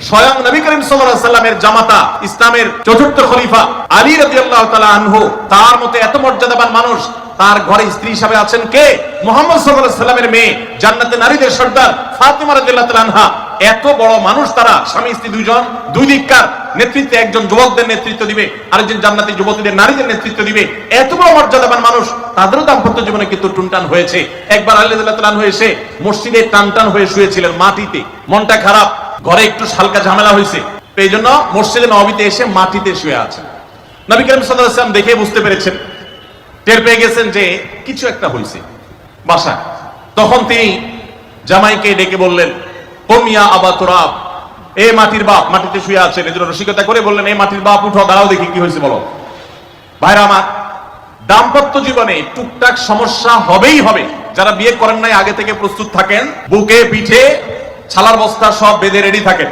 স্বয়ং নবী করিম সাল্লাল্লাহু আলাইহি সাল্লামের জামাতা ইসলামের চতুর্থ খলিফা আলী রাদিয়াল্লাহু তাআলা আনহু, তার মতে এত মর্যাদাবান মানুষ, তার ঘরে স্ত্রী হিসাবে আছেন কে? মুহাম্মদ সাল্লাল্লাহু আলাইহি সাল্লামের মেয়ে, জান্নাতে নারীদের সর্দার ফাতিমা রাদিয়াল্লাহু তাআলা আনহা। এত বড় মানুষ তারা, স্বামী স্ত্রী দুইজন, দুই দিককার নেতৃত্বে, একজন যুবকদের নেতৃত্ব দিবে, আরেকজন জান্নাতি যুবতীদের, নারীদের নেতৃত্ব দিবে। এত বড় মর্যাদাবান মানুষ, তাদেরও দাম্পত্য জীবনে কিন্তু টুনটান হয়েছে। একবার আলী রাদিয়াল্লাহু তাআলা আনহু এসে মসজিদে টানটান হয়ে শুয়েছিলেন মাটিতে, মনটা খারাপ, ঘরে একটু হালকা ঝামেলা হয়েছে, এই জন্য মসজিদে নববীতে এসে মাটিতে শুয়ে আছেন। নবী করিম সাল্লাল্লাহু আলাইহি ওয়াসাল্লাম দেখে বুঝতে পেরেছেন, টের পেয়ে গেছেন যে কিছু একটা হয়েছে বাসায়। তখন তিনি জামাইকে ডেকে বললেন, কমিয়া আবা তুরাব, এ মাটির বাপ, মাটিতে শুয়ে আছেন, এজন্য রসিকতা করে বললেন, এই মাটির বাপ উঠো, দাঁড়াও দেখি কি হয়েছে বলো। ভাইরা আমার, দাম্পত্য জীবনে টুকটাক সমস্যা হবেই হবে। যারা বিয়ে করেন নাই আগে থেকে প্রস্তুত থাকেন, বুকে পিঠে ছালার বস্তা সব বেঁধে রেডি থাকেন।